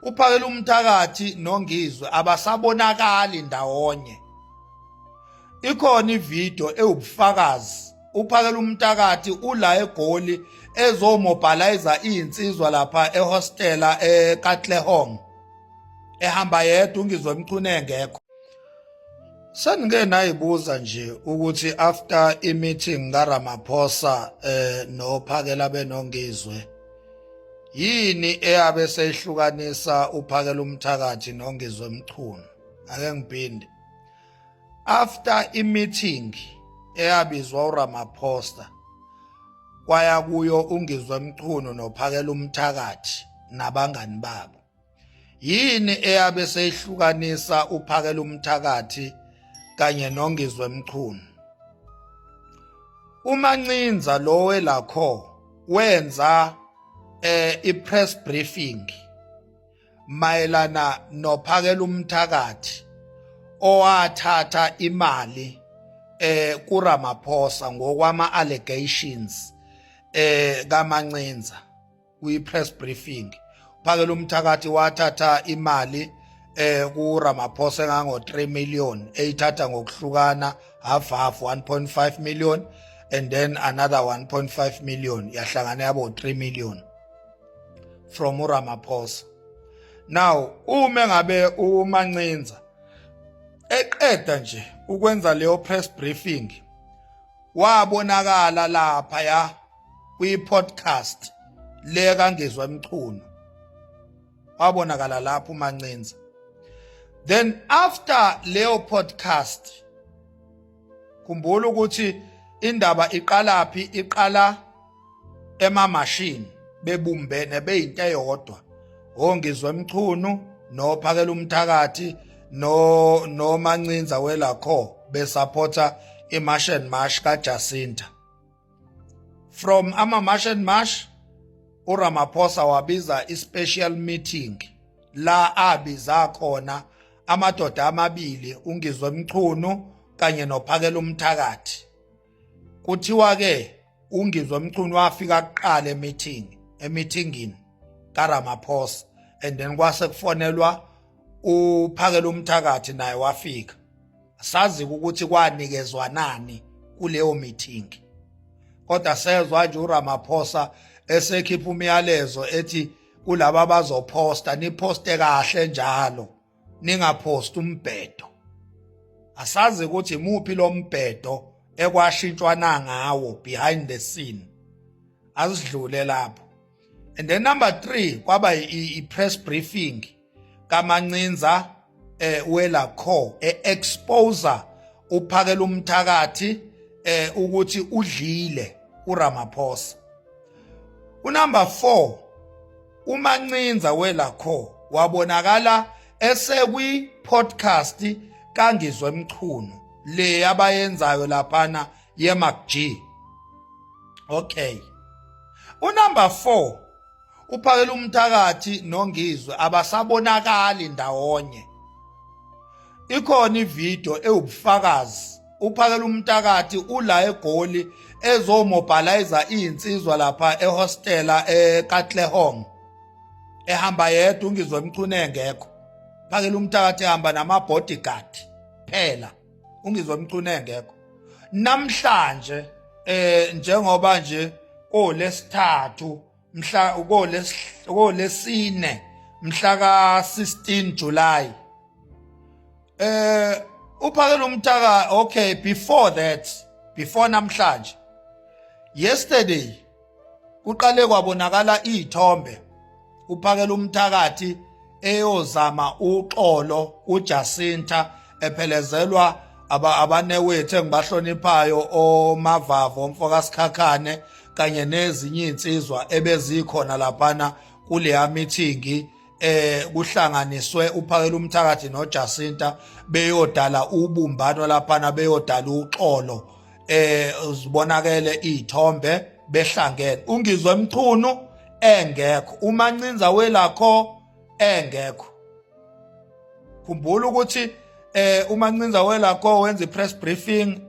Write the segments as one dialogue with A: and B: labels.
A: uphakele umthakathi noNgizwe abasabonakali ndawonye. Ikhona ivideo ewubufakazi uphakele umthakathi ula eGoli ezomobilizer insizwa lapha ehostela eKatlehong ehamba yedwa uNgizwe Mchunu engekho. Sengike nayibuza nje ukuthi after i-meeting kaRamaphosa nophakela benongizwe yini eyabe seyihlukanisa uphakela umthakathi noNgizwe Mchunu. Ake ngiphinde. After i-meeting eyabizwa uRamaphosa kwaya kuyo uNgizwe Mchunu nophakela umthakathi nabangani babo, yini eyabe seyihlukanisa uphakela umthakathi kanye noNgizwe Mchunu? uMancinza lo welakho wenza i-press briefing mayelana nophakela umthakathi owathatha imali kuRamaphosa ngokwama allegations kaMancinza kwi-press briefing. Uphakela umthakathi wathatha imali kuRamaphosa engango 3 million eyithatha ngokuhlukana half 1.5 million and then another 1.5 million yahlangana yabo 3 million from uRamaphosa. Now uma ngabe uMancinza eqeda nje ukwenza leyo press briefing wabonakala lapha ya kwi-podcast le kaNgizwe Mchunu, wabonakala lapho uMancinza. Then after leyo podcast, khumbula ukuthi indaba iqalaphi, iqala emamashini bebumbene beyinto eyodwa, oNgizwe Mchunu nophakela umthakathi no Mancinza welakho besupporta iMarch and March kaJacinta. From ama-March and March uRamaphosa wabiza i-special meeting la abiza khona amadoda amabili uNgizwe Mchunu kanye nophakela umthakathi. Kuthiwa ke uNgizwe Mchunu wafika kuqala emeetingini kaRamaphosa and then kwase kufonelwa uphakela umthakathi naye wafika. Sazi ukuthi kwanikezwa nani kuleyo meeting, kodwa sezwa nje uRamaphosa esekhipha umyalezo ethi kulabo abazoposta niposte kahle njalo, ningaphosti umbhedo. Asazi ukuthi imuphi lo mbhedo ekwashintshwana ngawo behind the scene, asidlule lapho. And then number 3 kwaba i-press briefing kaMancinza welakho exposer uphakela umthakathi ukuthi udlile uRamaphosa. Unumber 4 uMancinza welakho wabonakala esekwi podcast kaNgizwe Mchunu le abayenzayo laphana yeMacG. Okay. Unumber 4 uphakela umthakathi noNgizwe abasabonakali ndawonye. Ikhona ivideo ewubufakazi uphakela umthakathi ula eGoli ezomobilizer insizwa lapha ehostela eKatlehong ehamba yedwa uNgizwe Mchunu engekho. Uphakela umthakathi ehamba nama-bodyguard phela, uNgizwe Mchunu engekho. Namhlanje njengoba nje olesithathu kolesine mhla ka-16 July uphakela umthakathi. Okay, before namhlanje, yesterday kuqale kwabonakala izithombe uphakela umthakathi eyozama uxolo uJacinta ephelezelwa abanewethu engibahloniphayo oMavavo omfokaSikhakhane kanye nezinye insizwa ebezikhona laphana kuleya meeting kuhlanganiswe uphakela umthakathi noJacinta beyodala ubumbano laphana, beyodala uxolo uzibonakele izithombe behlangene. uNgizwe Mchunu engekho, uMancinza welakho engekho. Khumbula ukuthi uMancinza welakho wenza i-press briefing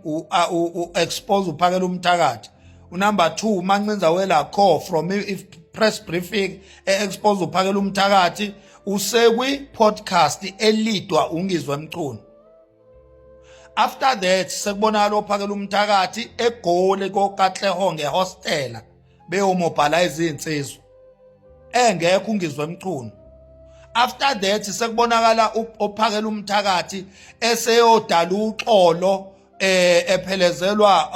A: expose uphakela umthakathi. Number 2 uMancinza welakho from i-press briefing expose uphakela umthakathi usekwi podcast elidwa ungizwe mchunu. After that sekubonakala ophakela umthakathi egoli koKatleho ngehostela beyomobilize izinsizwa engekho ungizwe mchunu. After that sekubonakala ophakela umthakathi eseyodala uxolo ephelezelwa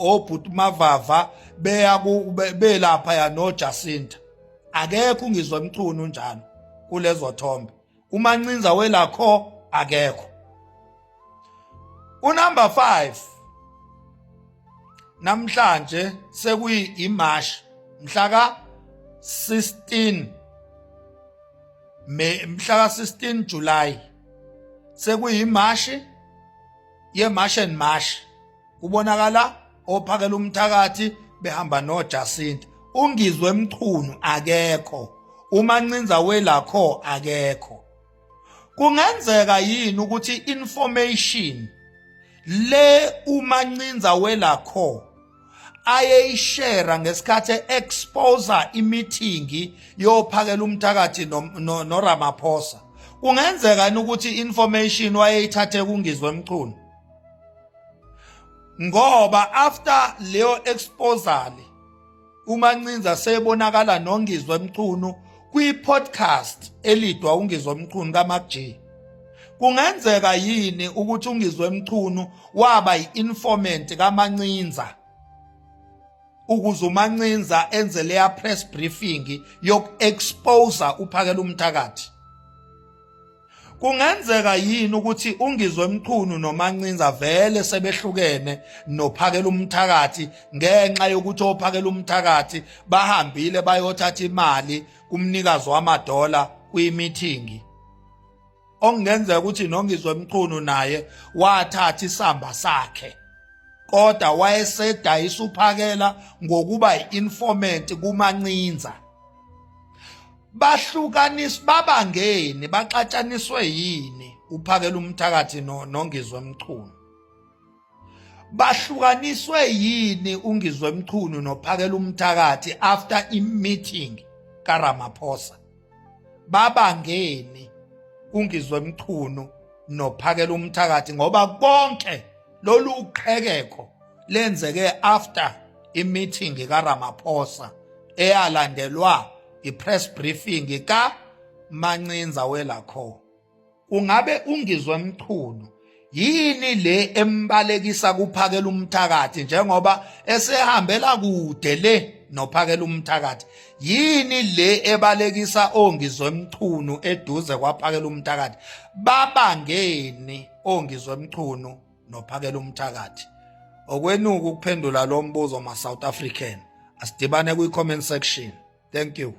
A: obhuti Mavava beya belapha ya no Jacinta. Akekho ungizwe mchunu njalo kulezo thombe. uMancinza welakho akekho. Unumber 5 namhlanje sekuyi iMarch mhla ka 16 mhla ka 16 July sekuyi iMarch yeMarch and March kubonakala ophakela umthakathi behamba no Jacinta. Ungizwe mchunu akekho. uMancinza welakho akekho. Kungenzeka yini ukuthi information le uMancinza welakho ayeyishare ngesikhathi exposer imeeting yophakela umthakathi no Ramaphosa? Kungenzeka ukuthi information wayeyithathe kungizwe mchunu, ngoba after leyo exposure uMancinza sebonakala nongizwe mchunu kwi-podcast elidwa ungizwe mchunu kaMacG. Kungenzeka yini ukuthi ungizwe mchunu waba yi-informant kaMancinza ukuze uMancinza enze leya press briefing yoku-expose uphakela umthakathi? Kungenzeka yini ukuthi ungizwe mchunu noMancinza vele sebehlukene nophakela umthakathi ngenxa yokuthi ophakela umthakathi bahambile bayothatha imali kumnikazi wamadola kwi-meeting? Okungenzeka ukuthi nongizwe mchunu naye wathatha isamba sakhe kodwa wayesedayisa uphakela ngokuba yi-informant kuMancinza. Bahlukaniswa babangeni baxatshaniswe yini uphakela umthakathi nongizwe mchunu? Bahlukaniswe yini ungizwe mchunu nophakela umthakathi after i-meeting kaRamaphosa? Babangeni ungizwe mchunu nophakela umthakathi ngoba konke lolu uqhekeko lenzeke after i-meeting kaRamaphosa eyalandelwa i-press briefing kaMancinza welakho. Ungabe ungizwe mchunu yini le embalekisa kuphakela umthakathi njengoba esehambela kude le nophakela umthakathi? Yini le ebalekisa ongizwe mchunu eduze kwaphakela umthakathi? Babangeni ongizwe mchunu nophakela umthakathi? Okwenuku ukuphendula lo mbuzo ma South African. Asidibane kwi-comment section. Thank you.